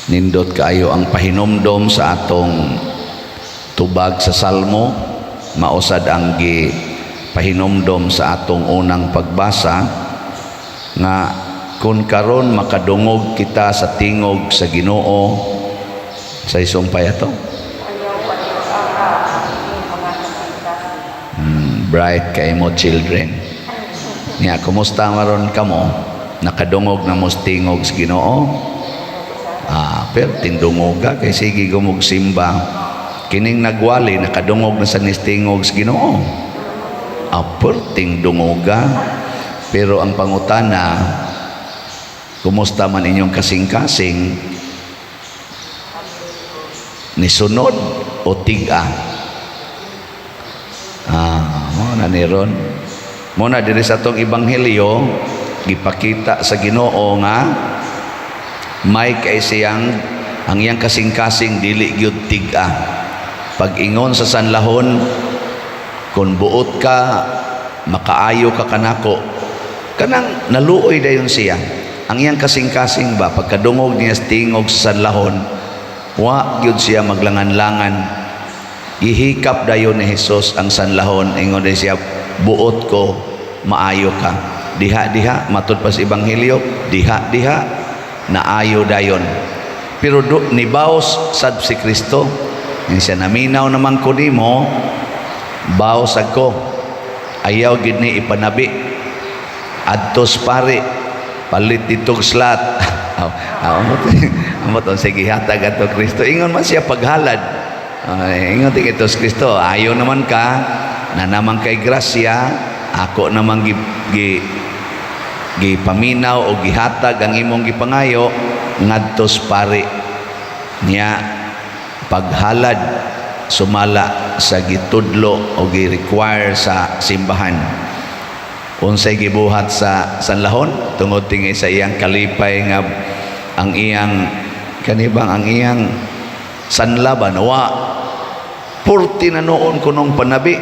Nindot kaayo ang pahinomdom sa atong tubag sa salmo, mausad ang pahinomdom sa atong unang pagbasa nga kun karon makadungog kita sa tingog sa Ginoo sa isumpay ato. Bright kay mo children. Niya, kumusta maron kamo? Nakadungog na mo tingog sa Ginoo? Pero tindungoga kay sige gumog simba. Kining nagwali nakadungog na sa nistingog sa Ginoo. Perting dungoga. Pero ang pangutana, kumusta man inyong kasing-kasing? Nisunod o tiga? Muna ni ron. Muna diri sa atong ebanghelyo gipakita sa Ginoo nga may kay siyang ang iyang kasing-kasing dili gyud tiga. Pag-ingon sa sanlahon, kung buot ka, makaayo ka kanako. Kanang naluoy dayon siya. Ang iyang kasing-kasing ba, pagkadungog niya tingog sa sanlahon, wa gyud siya maglangan-langan. Ihikap dayon ni Jesus ang sanlahon, ingon day siya, buot ko, maayo ka. Diha-diha, matud pa sa ebanghelyo, diha-diha, naayo dayon. Pero nibaos sad si Kristo. Yung siya naminaw naman ko nimo, baos ako. Ayaw gid ni ipanabi. Adtos pare, palit ditog slat. Amot sige hatag ato Kristo. Ingon man siya paghalad. Ingon ti ito si Kristo. Ayaw naman ka na naman kay grasya, ako naman gipaminaw o gihatag ang imong gipangayo ngadtos pare niya paghalad sumala sa gitudlo o gi-require sa simbahan. Unsay gibuhat sa sanlahon tungod tingay sa iyang kalipay nga ang iyang kanibang ang iyang sanlaban wa purti na noon kunong panabi.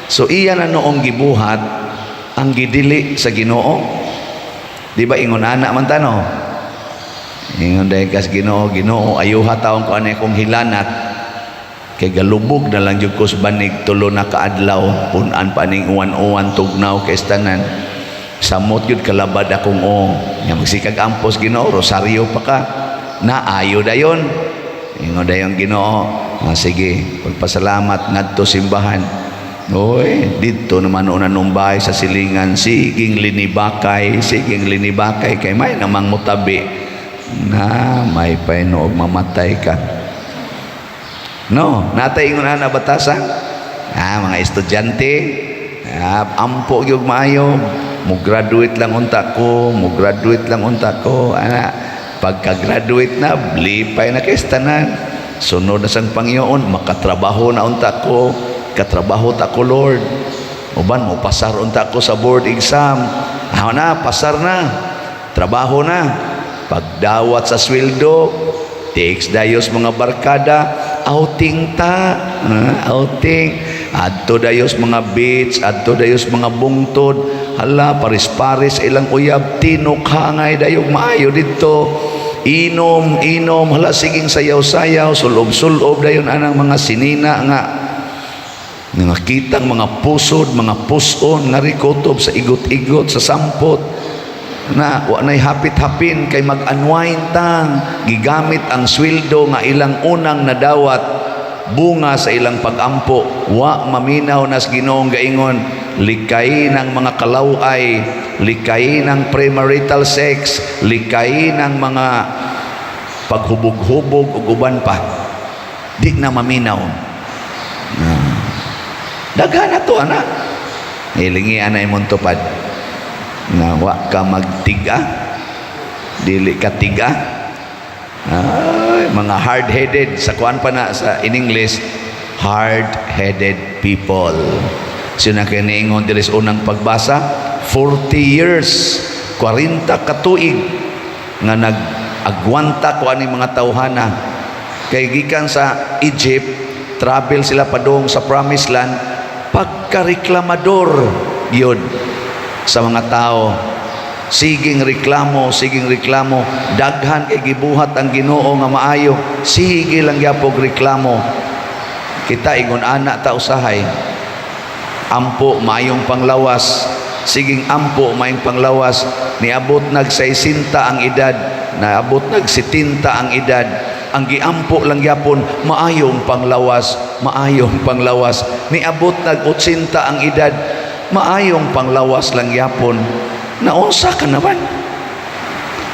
So iya na noong gibuhat ang gidili sa Ginoo. Di ba ingon ana man tano? Ingon dahil kas Ginoo, Ginoo ayuha taong ko anay kong hilanat kay galubog na lang jud ko sa banig tulo na kaadlaw punan pa ning uwan-uwan tugnaw kay tanan. Samot jud kalabad akong nya magsikag ampos Ginoo, rosaryo pa ka. Naayo dayon. Ingon dayon Ginoo, sige, pagpasalamat ngadto simbahan. Oy, dito naman una numbay sa silingan, siging linibakay kay may namang mutabi na may paino og mamatay ka. No, natay ingon na batasan. Mga estudyante, ampo gyud maayo, mo graduate lang unta ko. Ana, pagka-graduate na, blipay na kay tanan. Sunod na sang Panginoon, makatrabaho na unta ko. Katrabaho ta ko Lord. Uban mo pasar unta ko sa board exam. Na, pasar na. Trabaho na. Pagdawat sa sweldo, takes dayos mga barkada, outing ta. Outing. Adto dayos mga beach, adto dayos mga bungtod. Hala, paris-paris ilang uyab, tinukhangay dayog maayo dito. Inom, hala siging sayaw-sayaw, sulob-sulob dayon anang mga sinina nga kitang mga pusod, mga puson nga rikotob sa igot-igot, sa sampot na wa nay hapit-hapin kay mag-unwind tang gigamit ang sweldo nga ilang unang nadawat bunga sa ilang pagampo. Wa maminaw nas Ginoong gaingon, likay ng mga kalaway, likay ng premarital sex, likay ng mga paghubog-hubog ug uban pa. Di na maminaw. Daghan na to anak. Hilingi ana imong tupad nga wa ka magtiga, dili ka tiga. Mga hard-headed sa kuan pa na sa in English, hard-headed people. Sino kiniingon diri sa unang pagbasa, 40 years, 40 ka tuig nga nag-agwanta ko ani mga tawhana. Kay gikan sa Egypt, travel sila padung sa Promised Land, pagkareklamador yun sa mga tao. Siging reklamo, daghan kay gibuhat ang Ginoo nga maayo, sige lang gyapon reklamo. Kita ingon ana ta usahay, ampo maayong panglawas, siging ampo maayong panglawas, niabot nag 60 ang edad, naabot nag 70 ang edad, ang giampo lang gyapon maayong panglawas, niabot nag 80 ang edad, maayong panglawas lang gyapon. Naunsa ka naman,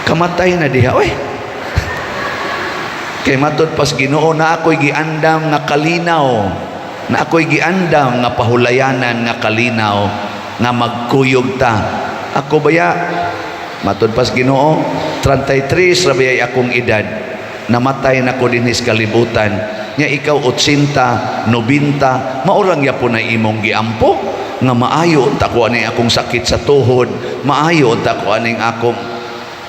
kamatay na diha oy. Kay matod pas Ginoo, na ako'y giandam nga kalinaw, na ako'y giandam nga pahulayanan nga kalinaw, nga magkuyog ta. Ako baya, matod pas Ginoo, 33 rabiyay akong edad, namatay na ko dinhis kalibutan, nya ikaw 80, 90, maurang yapon ay imong giampo, nga maayo unta ko aning akong sakit sa tuhod, maayo unta ko aning akong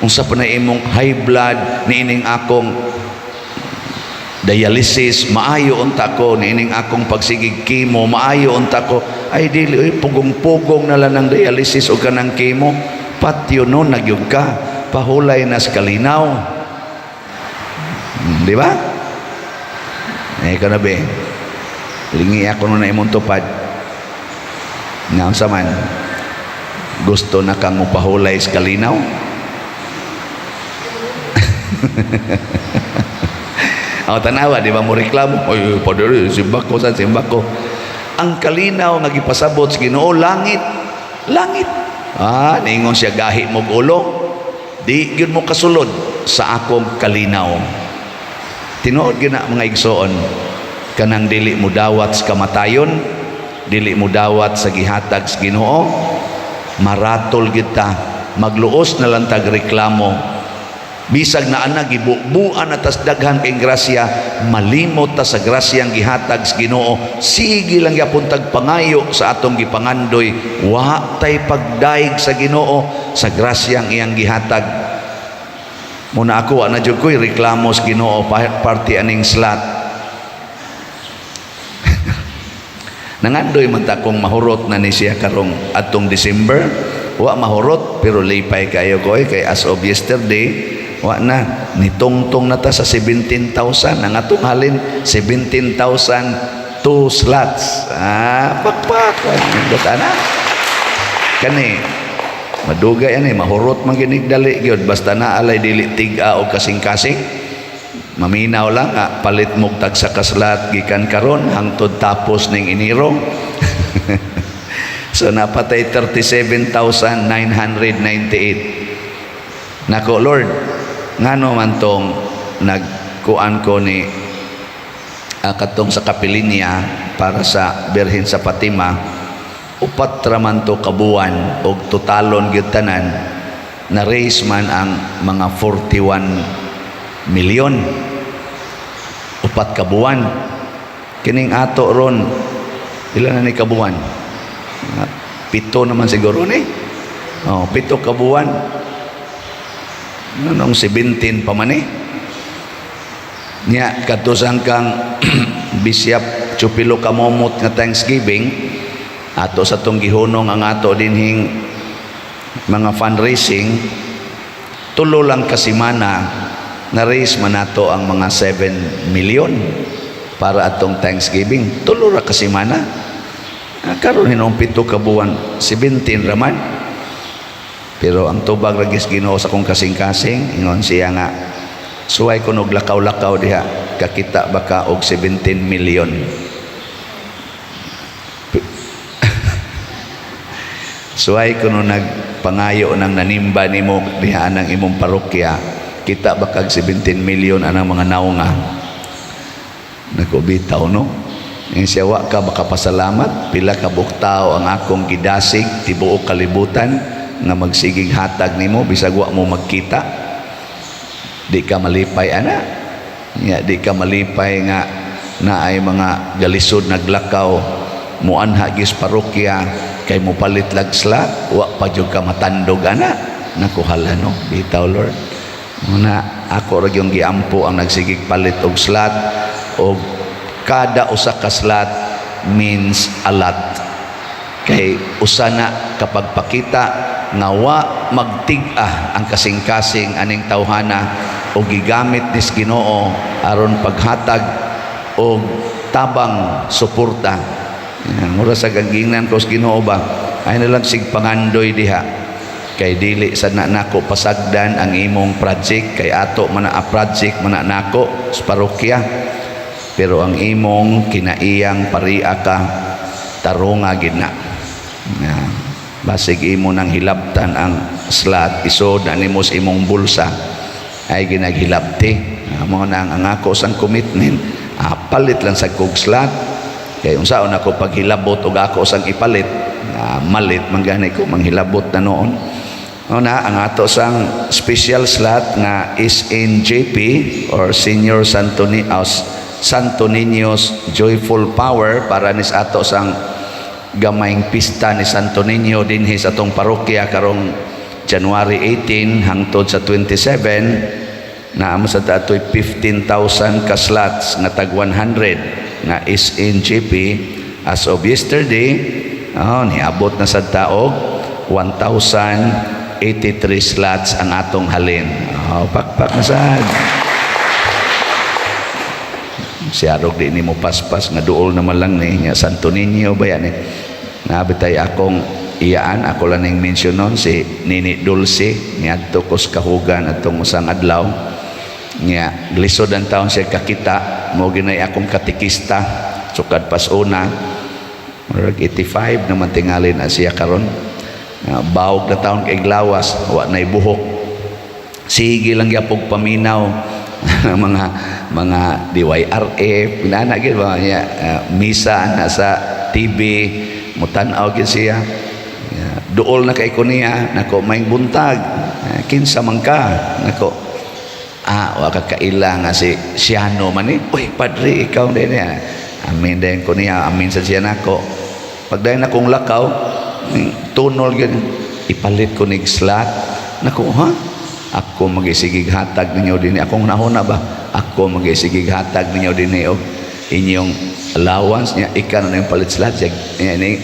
unsa pa na imong high blood, niining akong dialysis, maayo unta ko, niining akong pagsigig chemo, maayo unta ko. Ay dili, pugong-pugong na lang ng dialysis o kanang chemo, patyo no, nagyug ka, pahulay na sa kalinaw. Di ba? Eh, ka na be, lingi ako na imong tupad, nga sa man, gusto na kang mupahulay sa kalinaw? Ang tanawa, di ba mo reklamo? Oy, padre, simbako sa simbako. Ang kalinaw nga gipasabot sa Ginoo, langit. Ningon siya gahi mo ulo. Di gyud mo kasulod sa akong kalinaw. Tinuod gyud na mga igsoon, kanang dili mo dawat sa kamatayon, dili mo dawat sa gihatag sa Ginoo, maratol kita, magluos na lang tag reklamo. Bisag na ana gibubuan atas daghan kay grasya, malimot ta sa grasyang gihatag sa Ginoo. Sige lang gyapon tag pangayo sa atong gipangandoy, wa tay pagdaig sa Ginoo sa grasyang iyang gihatag. Muna ako ana jud ko'y reklamo sa Ginoo party aning slot. Nangandoy man ta kung mahurot na ni siya karong atong December, wa mahurot pero lipay kayo ko'y kay as of yesterday. Wa na, nitungtong na ta sa 17,000 ang atong halin 17,000 2 slots. Pakpak na kani madugay ani, mahurot man ginigdali gyud, basta na alay dili tiga o kasing-kasing, maminaw lang palit mo tag sa kaslat gikan karon hangtod tapos ning Enero. So napatay 37,998. Nako Lord, ngano man tong nagkuan ko ni katong sa kapilinya para sa Birhen sa Fatima, upat raman to kabuan og totalon gyud tanan, na raise man ang mga 41 milyon, upat kabuan. Kining ato ron, ilan na ni kabuan? 7 naman siguro ni. 7 kabuan. Nung 17 pa man niya katusang kang Bishop Chupilo Kamomot nga Thanksgiving ato sa tong gihunong ang ato dinhing mga fundraising, tulo lang kasimana na raise man nato ang mga 7 million para atong Thanksgiving. Tulo ra kasimana. Karon hinong 7 kabuan, 17 raman. Pero ang tubag ragis Ginoo sa kong kasing-kasing, ingon siya nga, suway ko og lakaw-lakaw diha, kakita baka og 17 million. Suway ko nagpangayo ng nanimba nimo diha ng imong parokya, kita baka 17 million anang mga naunga. Nagubitaw no? Yung siya, wa ka baka pasalamat, pila ka buktaw ang akong gidasig, tibuok kalibutan, nga magsigig hatag nimo bisag wa mo magkita, di ka malipay ana nya, di ka malipay nga naay mga galisod naglakaw mo anha gis parokya kay mo palit lagsla, wa pa jud ka matandog ana. Nakuhala no, bitaw Lord. Muna ako ra yung giampo ang nagsigig palit og slot, og kada usa ka slot means a lot. Kay usana kapag pakita nga wa magtig-a ang kasing-kasing aning tawhana o gigamit nis Ginoo aron paghatag o tabang suporta. Mura sa gangingnan ko sa Ginoo ba ay nalang sig pangandoy diha kay dili sad na nako pasagdan ang imong project kay ato man na project man na nako sa parokya, pero ang imong kinaiyang paria ka tarunga gid na. Basig imo nang hilabtan ang slot isod na nimo sa imong bulsa ay ginaghilabti. Mo na ang ako sang commitment, palit lang sa kog slot kay unsaon ako paghilabot og ako sang ipalit, malit man gani ko manghilabot na noon. Na ang ato sang special slot nga SNJP or Senior Santo Niño's Joyful Power para nis ato sang gamayng pista ni Santo Niño dinhi sa atong parokya karong January 18 hangtod sa 27 na amo sa datoy 15,000 ka slots nga tag 100 nga SNJP. As of yesterday, niabot na sa taog 1,083 slots ang atong halin. Pakpak na sad. Siyarog di ni mo paspas nga duol naman lang ni nga Santo Niño ba yan nabitay akong iyaan ako lang ning mention nun si Nini Dulce niadto ko sa kahugan atong usang adlaw nga glisod ang taon siya kakita mo ginay akong katikista sukad pas una 85 naman tingali na siya karon bawog na taon kay glawas wa nay buhok sige lang yapog paminaw mga DYRF pinana gid ba niya misa na sa TV mutan-aw gid siya duol na kay ko niya nako may buntag kinsa man ka nako wa ka kaila nga si Siano man ni uy padre ikaw din niya amin din ko niya amin sa siya nako pagdayon akong lakaw tunol gid ipalit ko nig slot nako ako magisigig hatag ninyo din akong nahuna ba ako magisigig hatag ninyo din o inyong allowance niya ikan na yung palit slot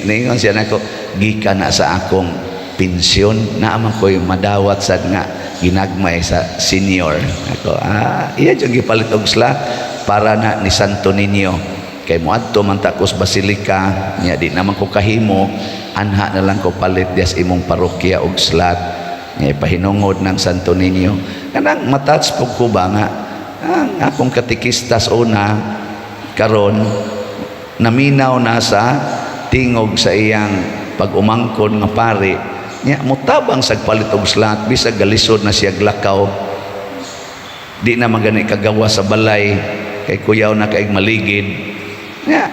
ningon siya nako gikan na sa akong pensyon na amang ko'y madawat sad nga ginagmay sa senior ako iya yung gipalit og slot para na ni Santo Niño kay moadto man takos basilika niya di naman ko kahimo anha na lang ko palit dias imong parokya og slot nga ipahinungod ng Santo Niño kanang matats po ko ba nga ang akong katikistas una karon naminaw na sa tingog sa iyang pag-umangkon nga pari nya mutabang sa palit og slot bisag galisod na siya glakaw di na magani kagawa sa balay kay kuyaw na kaig maligid nya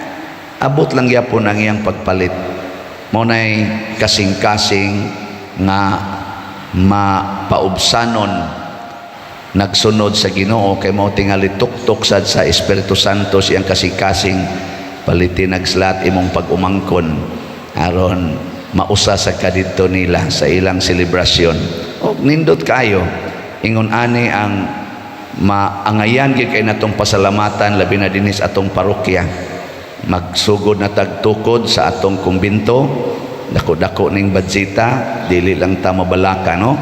abot lang gyapon ang iyang pagpalit mo nay kasing-kasing nga mapaubsanon nagsunod sa Ginoo kay mao tingali tuktok sad sa Espiritu Santo siyang kasing-kasing paliti nagslat imong pag-umangkon aron mausa sa kadidto nila sa ilang selebrasyon og nindot kayo ingon ani ang maangayan gyud kay natong pasalamatan labi na dinis atong parokya magsugod na tagtukod sa atong kumbento dako-dako ning badsita dili lang ta mabalaka no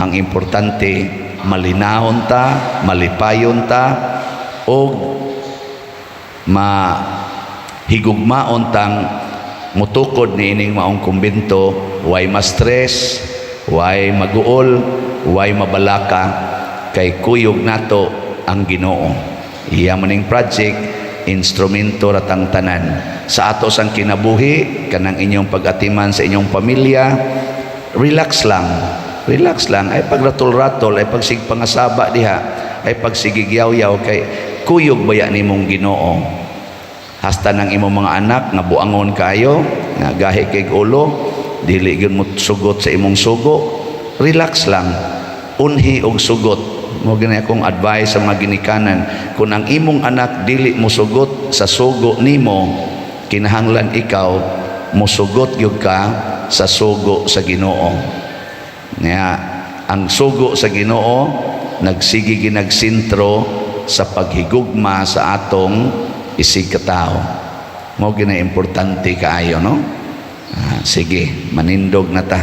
ang importante malinahon ta malipayon ta og mahigugmaon tang mutukod ni ining maong kumbento way ma-stress way maguol way mabalaka kay kuyog nato ang Ginoo iya maning project instrumento ratang tanan sa ato sang kinabuhi kanang inyong pag-atiman sa inyong pamilya relax lang ay pagratol-ratol ay pagsigpangasaba diha ay pagsigigyaw-yaw kay kuyog baya nimong Ginoo hasta nang imong mga anak nga buangon kayo nga gahi kay ulo dili gyud mo sugot sa imong sugo relax lang unhi og sugot mo gani akong advice sa mga ginikanan kung ang imong anak dili mo sugot sa sugo nimo kinahanglan ikaw musugot gyud ka sa sugo sa Ginoo nga ang sugo sa Ginoo nagsigi ginagsintro sa paghigugma sa atong isig katao mo gina importante kaayo no sige manindog na ta.